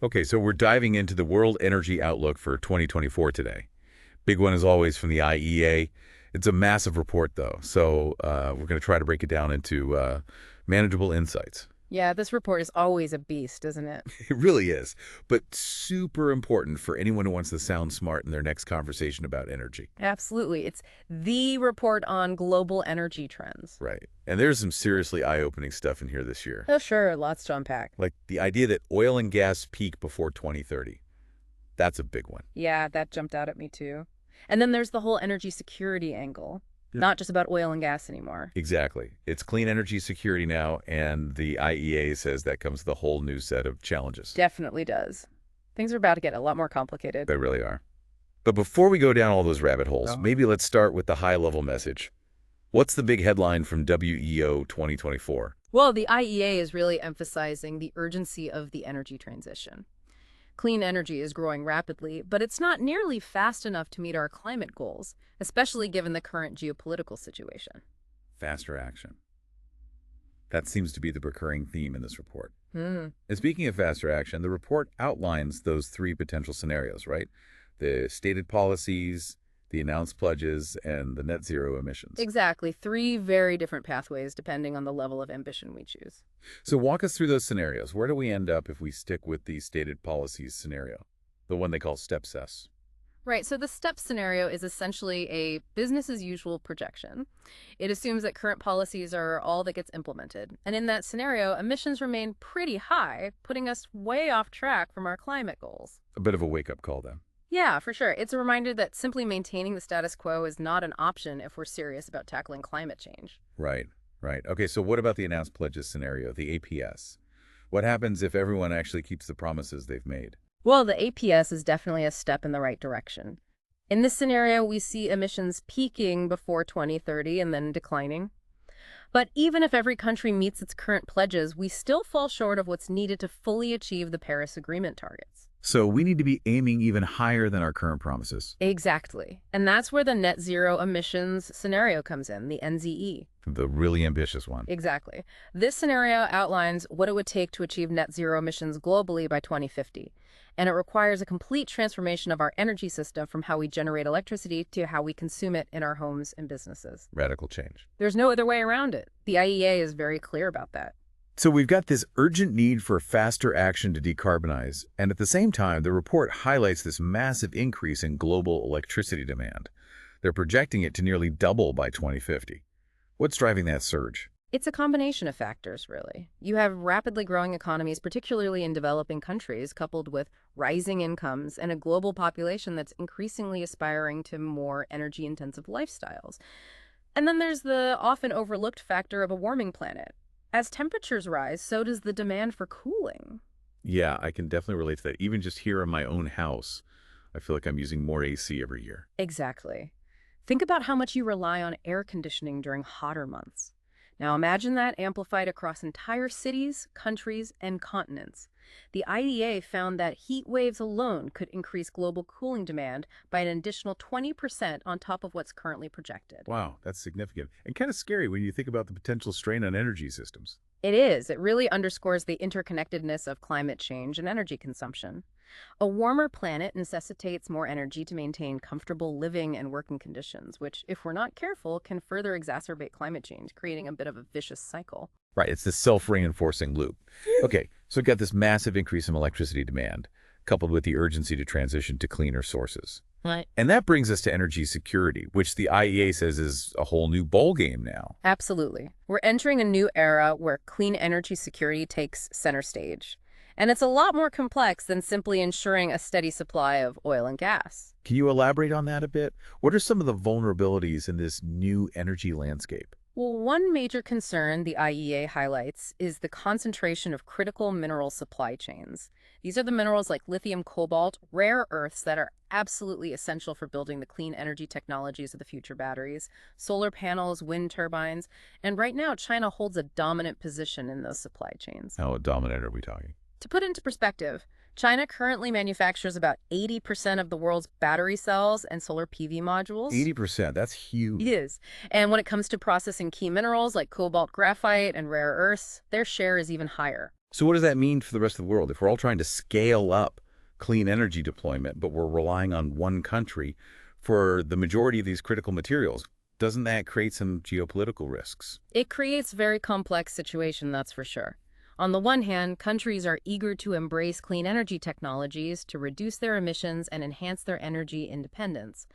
Okay, so we're diving into the World Energy Outlook for 2024 today. Big one, as always, from the IEA. It's a massive report, though, so we're going to try to break it down into manageable insights. Yeah, this report is always a beast, isn't it? It really is, but super important for anyone who wants to sound smart in their next conversation about energy. Absolutely. It's the report on global energy trends. Right. And there's some seriously eye-opening stuff in here this year. Oh, sure, lots to unpack. Like the idea that oil and gas peak before 2030. That's a big one. Yeah, that jumped out at me too. And then there's the whole energy security angle. Yeah. Not just about oil and gas anymore. Exactly. It's clean energy security now, and the IEA says that comes with a whole new set of challenges. Definitely does. Things are about to get a lot more complicated. They really are. But before we go down all those rabbit holes, maybe let's start with the high-level message. What's the big headline from WEO 2024? Well, the IEA is really emphasizing the urgency of the energy transition. Clean energy is growing rapidly, but it's not nearly fast enough to meet our climate goals, especially given the current geopolitical situation. Faster action. That seems to be the recurring theme in this report. Hmm. And speaking of faster action, the report outlines those three potential scenarios, right? The stated policies, the announced pledges, and the net zero emissions. Exactly. Three very different pathways depending on the level of ambition we choose. So walk us through those scenarios. Where do we end up if we stick with the stated policies scenario, the one they call STEPS S? Right, so the STEP scenario is essentially a business as usual projection. It assumes that current policies are all that gets implemented. And in that scenario, emissions remain pretty high, putting us way off track from our climate goals. A bit of a wake-up call then. Yeah, for sure. It's a reminder that simply maintaining the status quo is not an option if we're serious about tackling climate change. Right, right. Okay, so what about the announced pledges scenario, the APS? What happens if everyone actually keeps the promises they've made? Well, the APS is definitely a step in the right direction. In this scenario, we see emissions peaking before 2030 and then declining. But even if every country meets its current pledges, we still fall short of what's needed to fully achieve the Paris Agreement targets. So we need to be aiming even higher than our current promises. Exactly. And that's where the net zero emissions scenario comes in, the NZE. The really ambitious one. Exactly. This scenario outlines what it would take to achieve net zero emissions globally by 2050. And it requires a complete transformation of our energy system from how we generate electricity to how we consume it in our homes and businesses. Radical change. There's no other way around it. The IEA is very clear about that. So we've got this urgent need for faster action to decarbonize, and at the same time, the report highlights this massive increase in global electricity demand. They're projecting it to nearly double by 2050. What's driving that surge? It's a combination of factors, really. You have rapidly growing economies, particularly in developing countries, coupled with rising incomes and a global population that's increasingly aspiring to more energy-intensive lifestyles. And then there's the often overlooked factor of a warming planet. As temperatures rise, so does the demand for cooling. Yeah, I can definitely relate to that. Even just here in my own house, I feel like I'm using more AC every year. Exactly. Think about how much you rely on air conditioning during hotter months. Now imagine that amplified across entire cities, countries, and continents. The IEA found that heat waves alone could increase global cooling demand by an additional 20% on top of what's currently projected. Wow, that's significant. And kind of scary when you think about the potential strain on energy systems. It is. It really underscores the interconnectedness of climate change and energy consumption. A warmer planet necessitates more energy to maintain comfortable living and working conditions, which, if we're not careful, can further exacerbate climate change, creating a bit of a vicious cycle. Right, it's this self-reinforcing loop. Okay, so we've got this massive increase in electricity demand, coupled with the urgency to transition to cleaner sources. Right. And that brings us to energy security, which the IEA says is a whole new ballgame now. Absolutely. We're entering a new era where clean energy security takes center stage. And it's a lot more complex than simply ensuring a steady supply of oil and gas. Can you elaborate on that a bit? What are some of the vulnerabilities in this new energy landscape? Well, one major concern the IEA highlights is the concentration of critical mineral supply chains. These are the minerals like lithium, cobalt, rare earths that are absolutely essential for building the clean energy technologies of the future batteries, solar panels, wind turbines, and right now China holds a dominant position in those supply chains. How dominant are we talking? To put into perspective, China currently manufactures about 80% of the world's battery cells and solar PV modules. 80%, that's huge. It is. And when it comes to processing key minerals like cobalt, graphite, and rare earths, their share is even higher. So what does that mean for the rest of the world? If we're all trying to scale up clean energy deployment, but we're relying on one country for the majority of these critical materials, doesn't that create some geopolitical risks? It creates very complex situation, that's for sure. On the one hand, countries are eager to embrace clean energy technologies to reduce their emissions and enhance their energy independence.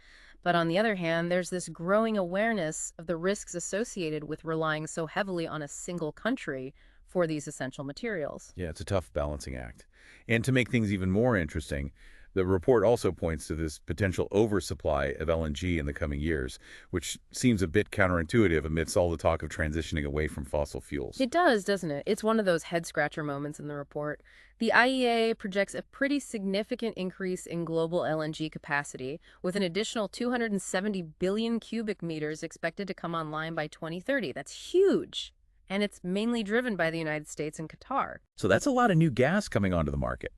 But on the other hand, there's this growing awareness of the risks associated with relying so heavily on a single country for these essential materials. Yeah, it's a tough balancing act. And to make things even more interesting, the report also points to this potential oversupply of LNG in the coming years, which seems a bit counterintuitive amidst all the talk of transitioning away from fossil fuels. It does, doesn't it? It's one of those head-scratcher moments in the report. The IEA projects a pretty significant increase in global LNG capacity, with an additional 270 billion cubic meters expected to come online by 2030. That's huge! And it's mainly driven by the United States and Qatar. So that's a lot of new gas coming onto the market.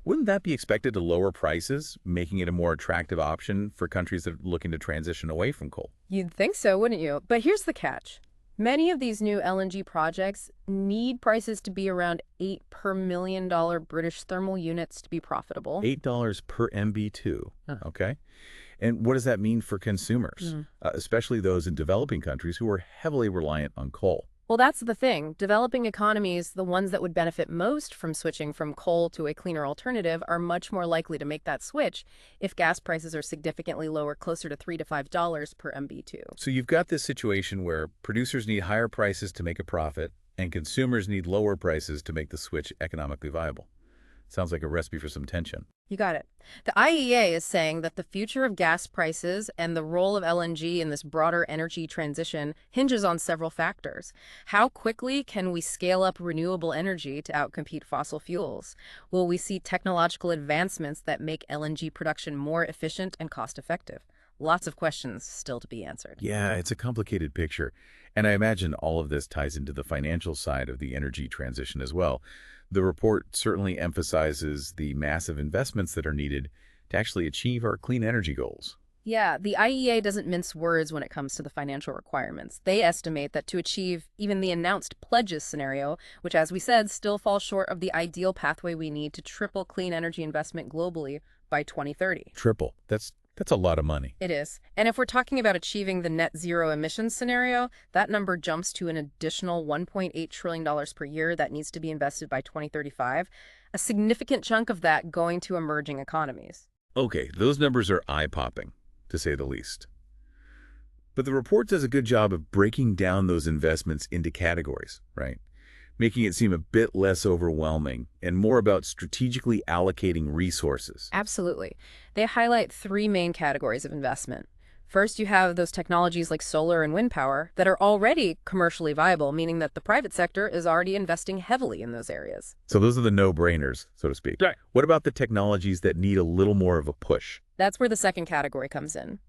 Wouldn't that be expected to lower prices, making it a more attractive option for countries that are looking to transition away from coal? You'd think so, wouldn't you? But here's the catch. Many of these new LNG projects need prices to be around $8 per million British thermal units to be profitable. $8 per MB2, Huh. okay? And what does that mean for consumers, especially those in developing countries who are heavily reliant on coal? Well, that's the thing. Developing economies, the ones that would benefit most from switching from coal to a cleaner alternative, are much more likely to make that switch if gas prices are significantly lower, closer to $3 to $5 per MB2. So you've got this situation where producers need higher prices to make a profit, and consumers need lower prices to make the switch economically viable. Sounds like a recipe for some tension. You got it. The IEA is saying that the future of gas prices and the role of LNG in this broader energy transition hinges on several factors. How quickly can we scale up renewable energy to outcompete fossil fuels? Will we see technological advancements that make LNG production more efficient and cost-effective? Lots of questions still to be answered. Yeah, it's a complicated picture. And I imagine all of this ties into the financial side of the energy transition as well. The report certainly emphasizes the massive investments that are needed to actually achieve our clean energy goals. Yeah, the IEA doesn't mince words when it comes to the financial requirements. They estimate that to achieve even the announced pledges scenario, which, as we said, still falls short of the ideal pathway we need to triple clean energy investment globally by 2030. Triple. That's a lot of money. It is. And if we're talking about achieving the net zero emissions scenario, that number jumps to an additional $1.8 trillion per year that needs to be invested by 2035, a significant chunk of that going to emerging economies. Okay, those numbers are eye-popping, to say the least. But the report does a good job of breaking down those investments into categories, right? Making it seem a bit less overwhelming and more about strategically allocating resources. Absolutely. They highlight three main categories of investment. First, you have those technologies like solar and wind power that are already commercially viable, meaning that the private sector is already investing heavily in those areas. So those are the no-brainers, so to speak. Right. What about the technologies that need a little more of a push? That's where the second category comes in.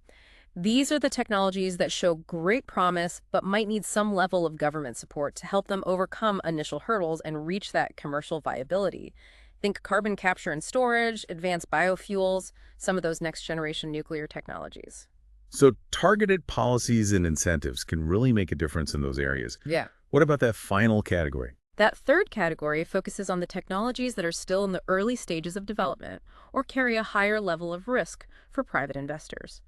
These are the technologies that show great promise, but might need some level of government support to help them overcome initial hurdles and reach that commercial viability. Think carbon capture and storage, advanced biofuels, some of those next-generation nuclear technologies. So targeted policies and incentives can really make a difference in those areas. Yeah. What about that final category? That third category focuses on the technologies that are still in the early stages of development or carry a higher level of risk for private investors.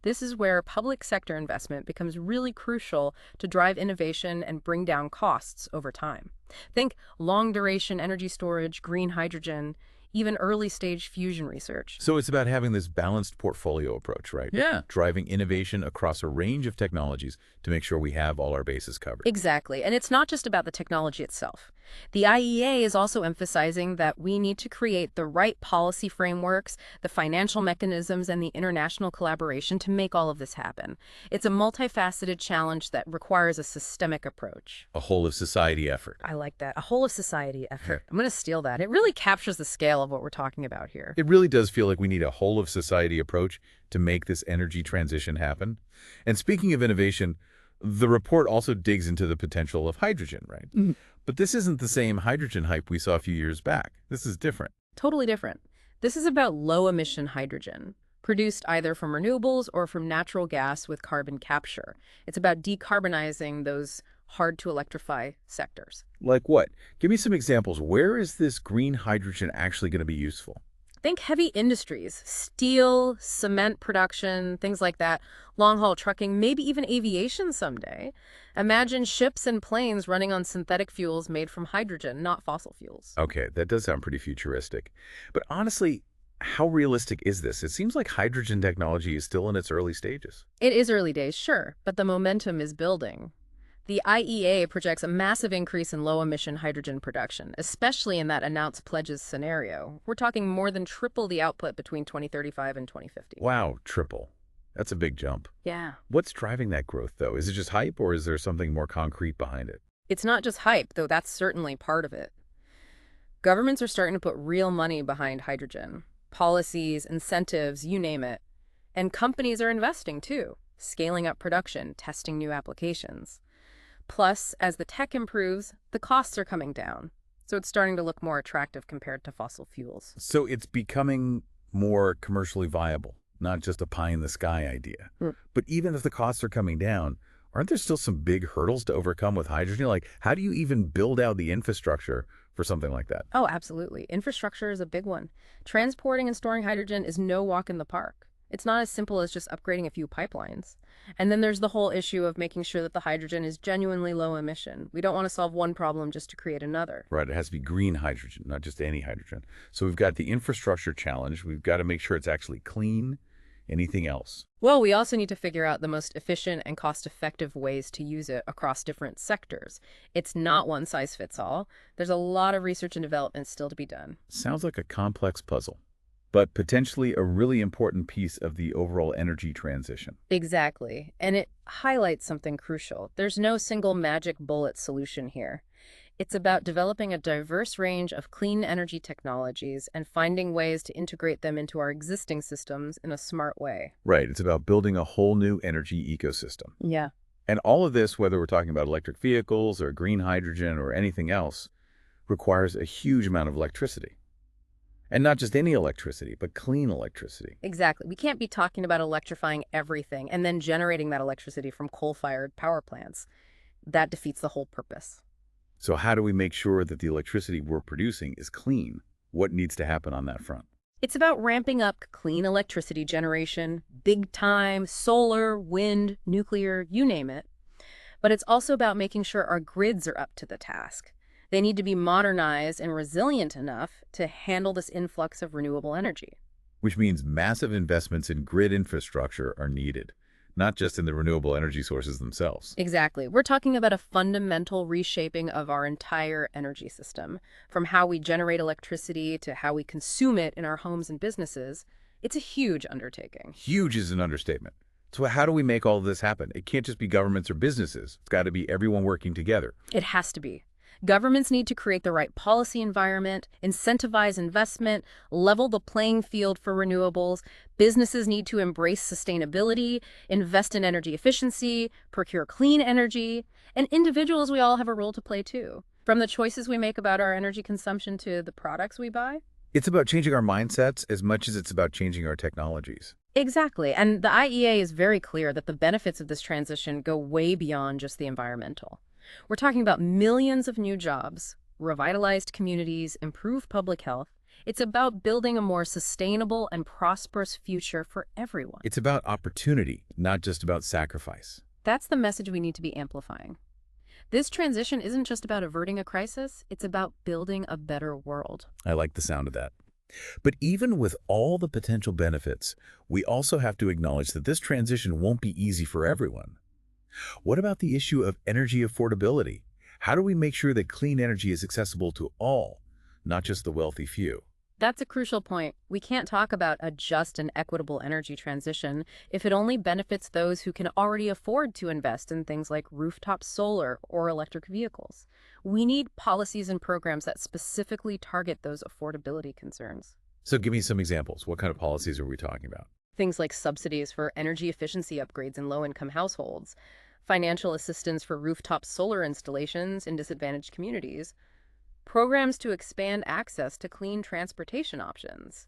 This is where public sector investment becomes really crucial to drive innovation and bring down costs over time. Think long-duration energy storage, green hydrogen, even early-stage fusion research. So it's about having this balanced portfolio approach, right? Yeah. Driving innovation across a range of technologies to make sure we have all our bases covered. Exactly. And it's not just about the technology itself. The IEA is also emphasizing that we need to create the right policy frameworks, the financial mechanisms, and the international collaboration to make all of this happen. It's a multifaceted challenge that requires a systemic approach. A whole-of-society effort. I like that. A whole-of-society effort. I'm going to steal that. It really captures the scale of what we're talking about here. It really does feel like we need a whole-of-society approach to make this energy transition happen. And speaking of innovation, the report also digs into the potential of hydrogen, right? Mm-hmm. But this isn't the same hydrogen hype we saw a few years back. This is different. Totally different. This is about low-emission hydrogen, produced either from renewables or from natural gas with carbon capture. It's about decarbonizing those hard to electrify sectors. Like what? Give me some examples. Where is this green hydrogen actually going to be useful? Think heavy industries, steel, cement production, things like that, long-haul trucking, maybe even aviation someday. Imagine ships and planes running on synthetic fuels made from hydrogen, not fossil fuels. Okay, that does sound pretty futuristic. But honestly, how realistic is this? It seems like hydrogen technology is still in its early stages. It is early days, sure, but the momentum is building. The IEA projects a massive increase in low-emission hydrogen production, especially in that announced pledges scenario. We're talking more than triple the output between 2035 and 2050. Wow, triple. That's a big jump. Yeah. What's driving that growth, though? Is it just hype, or is there something more concrete behind it? It's not just hype, though that's certainly part of it. Governments are starting to put real money behind hydrogen. Policies, incentives, you name it. And companies are investing too, scaling up production, testing new applications. Plus, as the tech improves, the costs are coming down. So it's starting to look more attractive compared to fossil fuels. So it's becoming more commercially viable, not just a pie-in-the-sky idea. But even if the costs are coming down, aren't there still some big hurdles to overcome with hydrogen? Like, how do you even build out the infrastructure for something like that? Oh, absolutely. Infrastructure is a big one. Transporting and storing hydrogen is no walk in the park. It's not as simple as just upgrading a few pipelines. And then there's the whole issue of making sure that the hydrogen is genuinely low emission. We don't want to solve one problem just to create another. Right, it has to be green hydrogen, not just any hydrogen. So we've got the infrastructure challenge. We've got to make sure it's actually clean. Anything else? Well, we also need to figure out the most efficient and cost-effective ways to use it across different sectors. It's not one size fits all. There's a lot of research and development still to be done. Sounds like a complex puzzle, but potentially a really important piece of the overall energy transition. Exactly. And it highlights something crucial. There's no single magic bullet solution here. It's about developing a diverse range of clean energy technologies and finding ways to integrate them into our existing systems in a smart way. Right, it's about building a whole new energy ecosystem. Yeah. And all of this, whether we're talking about electric vehicles or green hydrogen or anything else, requires a huge amount of electricity. And not just any electricity, but clean electricity. Exactly. We can't be talking about electrifying everything and then generating that electricity from coal-fired power plants. That defeats the whole purpose. So how do we make sure that the electricity we're producing is clean? What needs to happen on that front? It's about ramping up clean electricity generation, big time, solar, wind, nuclear, you name it. But it's also about making sure our grids are up to the task. They need to be modernized and resilient enough to handle this influx of renewable energy. Which means massive investments in grid infrastructure are needed, not just in the renewable energy sources themselves. Exactly. We're talking about a fundamental reshaping of our entire energy system, from how we generate electricity to how we consume it in our homes and businesses. It's a huge undertaking. Huge is an understatement. So how do we make all of this happen? It can't just be governments or businesses. It's got to be everyone working together. It has to be. Governments need to create the right policy environment, incentivize investment, level the playing field for renewables. Businesses need to embrace sustainability, invest in energy efficiency, procure clean energy. And individuals, we all have a role to play too. From the choices we make about our energy consumption to the products we buy. It's about changing our mindsets as much as it's about changing our technologies. Exactly. And the IEA is very clear that the benefits of this transition go way beyond just the environmental. We're talking about millions of new jobs, revitalized communities, improved public health. It's about building a more sustainable and prosperous future for everyone. It's about opportunity, not just about sacrifice. That's the message we need to be amplifying. This transition isn't just about averting a crisis, it's about building a better world. I like the sound of that. But even with all the potential benefits, we also have to acknowledge that this transition won't be easy for everyone. What about the issue of energy affordability? How do we make sure that clean energy is accessible to all, not just the wealthy few? That's a crucial point. We can't talk about a just and equitable energy transition if it only benefits those who can already afford to invest in things like rooftop solar or electric vehicles. We need policies and programs that specifically target those affordability concerns. So give me some examples. What kind of policies are we talking about? Things like subsidies for energy efficiency upgrades in low-income households, financial assistance for rooftop solar installations in disadvantaged communities, programs to expand access to clean transportation options.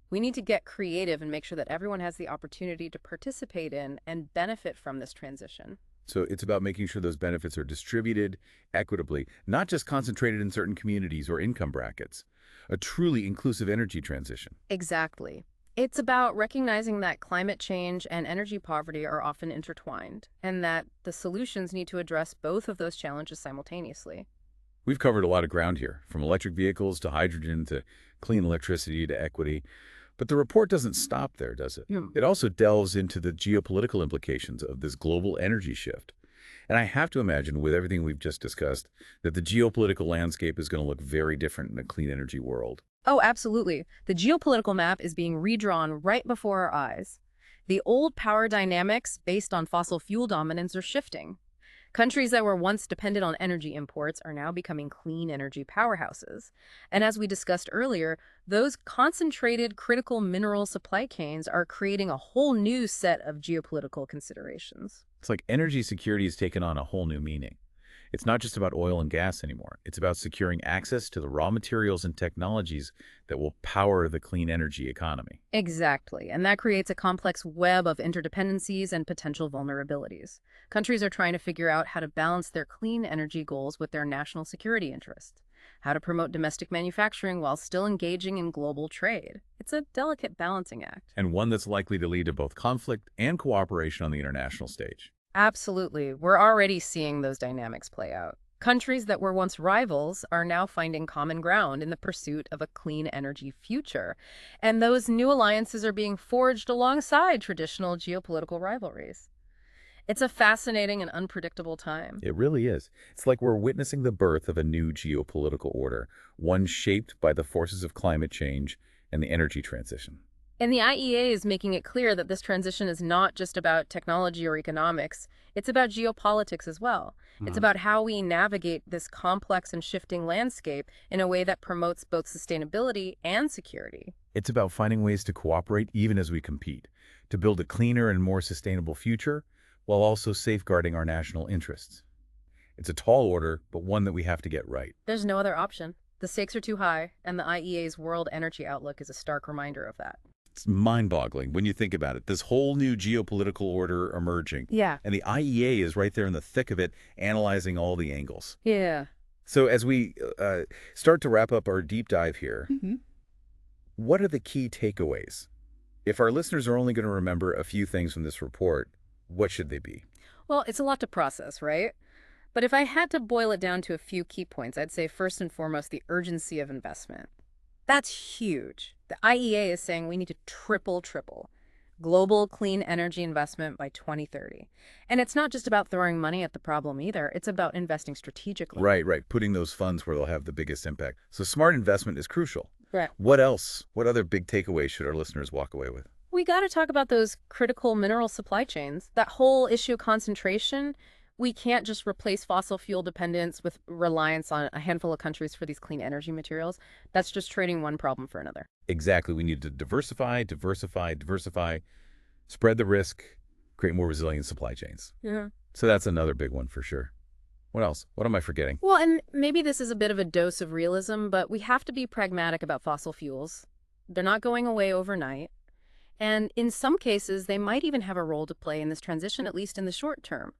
We need to get creative and make sure that everyone has the opportunity to participate in and benefit from this transition. So it's about making sure those benefits are distributed equitably, not just concentrated in certain communities or income brackets. A truly inclusive energy transition. Exactly. It's about recognizing that climate change and energy poverty are often intertwined, and that the solutions need to address both of those challenges simultaneously. We've covered a lot of ground here, from electric vehicles to hydrogen to clean electricity to equity. But the report doesn't stop there, does it? Yeah. It also delves into the geopolitical implications of this global energy shift. And I have to imagine, with everything we've just discussed, that the geopolitical landscape is going to look very different in a clean energy world. Oh, absolutely. The geopolitical map is being redrawn right before our eyes. The old power dynamics based on fossil fuel dominance are shifting. Countries that were once dependent on energy imports are now becoming clean energy powerhouses. And as we discussed earlier, those concentrated critical mineral supply chains are creating a whole new set of geopolitical considerations. It's like energy security has taken on a whole new meaning. It's not just about oil and gas anymore. It's about securing access to the raw materials and technologies that will power the clean energy economy. Exactly, and that creates a complex web of interdependencies and potential vulnerabilities. Countries are trying to figure out how to balance their clean energy goals with their national security interests, how to promote domestic manufacturing while still engaging in global trade. It's a delicate balancing act. And one that's likely to lead to both conflict and cooperation on the international stage. Absolutely. We're already seeing those dynamics play out. Countries that were once rivals are now finding common ground in the pursuit of a clean energy future. And those new alliances are being forged alongside traditional geopolitical rivalries. It's a fascinating and unpredictable time. It really is. It's like we're witnessing the birth of a new geopolitical order, one shaped by the forces of climate change and the energy transition. And the IEA is making it clear that this transition is not just about technology or economics, it's about geopolitics as well. It's about how we navigate this complex and shifting landscape in a way that promotes both sustainability and security. It's about finding ways to cooperate even as we compete, to build a cleaner and more sustainable future while also safeguarding our national interests. It's a tall order, but one that we have to get right. There's no other option. The stakes are too high, and the IEA's World Energy Outlook is a stark reminder of that. It's mind-boggling when you think about it. This whole new geopolitical order emerging. Yeah. And the IEA is right there in the thick of it, analyzing all the angles. Yeah. So as we start to wrap up our deep dive here, what are the key takeaways? If our listeners are only going to remember a few things from this report, what should they be? Well, it's a lot to process, right? But if I had to boil it down to a few key points, I'd say first and foremost, the urgency of investment. That's huge. The IEA is saying we need to triple global clean energy investment by 2030. And it's not just about throwing money at the problem either. It's about investing strategically. Right. Putting those funds where they'll have the biggest impact. So smart investment is crucial. Right. What else? What other big takeaways should our listeners walk away with? We got to talk about those critical mineral supply chains. That whole issue of concentration. We can't just replace fossil fuel dependence with reliance on a handful of countries for these clean energy materials. That's just trading one problem for another. Exactly. We need to diversify, spread the risk, create more resilient supply chains. Yeah. So that's another big one for sure. What else? What am I forgetting? Well, and maybe this is a bit of a dose of realism, but we have to be pragmatic about fossil fuels. They're not going away overnight. And in some cases, they might even have a role to play in this transition, at least in the short term.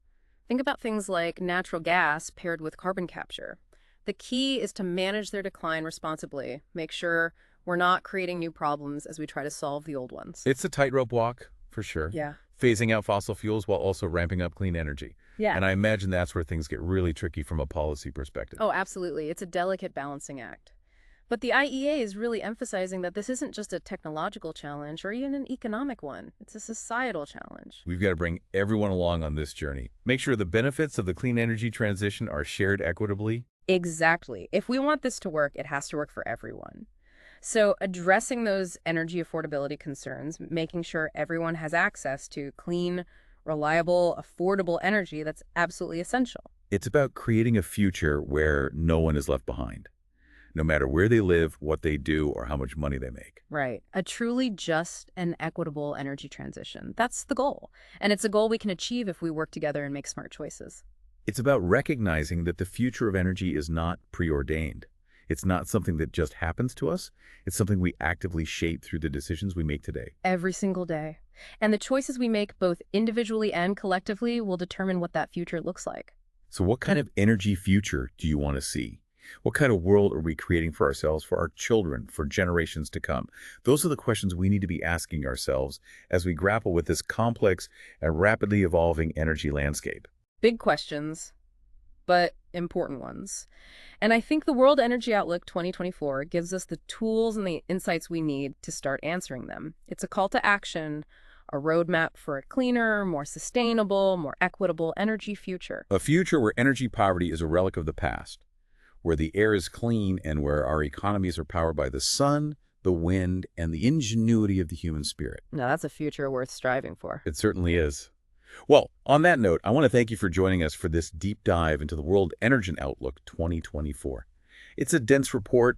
Think about things like natural gas paired with carbon capture. The key is to manage their decline responsibly, make sure we're not creating new problems as we try to solve the old ones. It's a tightrope walk, for sure. Yeah. Phasing out fossil fuels while also ramping up clean energy. Yeah. And I imagine that's where things get really tricky from a policy perspective. Oh, absolutely. It's a delicate balancing act. But the IEA is really emphasizing that this isn't just a technological challenge or even an economic one. It's a societal challenge. We've got to bring everyone along on this journey. Make sure the benefits of the clean energy transition are shared equitably. Exactly. If we want this to work, it has to work for everyone. So addressing those energy affordability concerns, making sure everyone has access to clean, reliable, affordable energy, that's absolutely essential. It's about creating a future where no one is left behind, no matter where they live, what they do, or how much money they make. Right. A truly just and equitable energy transition. That's the goal. And it's a goal we can achieve if we work together and make smart choices. It's about recognizing that the future of energy is not preordained. It's not something that just happens to us. It's something we actively shape through the decisions we make today. Every single day. And the choices we make both individually and collectively will determine what that future looks like. So what kind of energy future do you want to see? What kind of world are we creating for ourselves, for our children, for generations to come? Those are the questions we need to be asking ourselves as we grapple with this complex and rapidly evolving energy landscape. Big questions, but important ones. And I think the World Energy Outlook 2024 gives us the tools and the insights we need to start answering them. It's a call to action, a roadmap for a cleaner, more sustainable, more equitable energy future. A future where energy poverty is a relic of the past, where the air is clean and where our economies are powered by the sun, the wind, and the ingenuity of the human spirit. Now, that's a future worth striving for. It certainly is. Well, on that note, I want to thank you for joining us for this deep dive into the World Energy Outlook 2024. It's a dense report,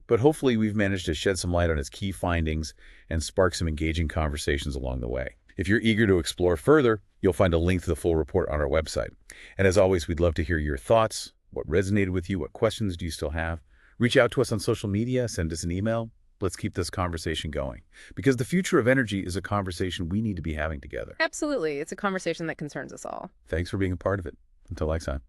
but hopefully we've managed to shed some light on its key findings and spark some engaging conversations along the way. If you're eager to explore further, you'll find a link to the full report on our website. And as always, we'd love to hear your thoughts. What resonated with you? What questions do you still have? Reach out to us on social media, send us an email. Let's keep this conversation going, because the future of energy is a conversation we need to be having together. Absolutely. It's a conversation that concerns us all. Thanks for being a part of it. Until next time.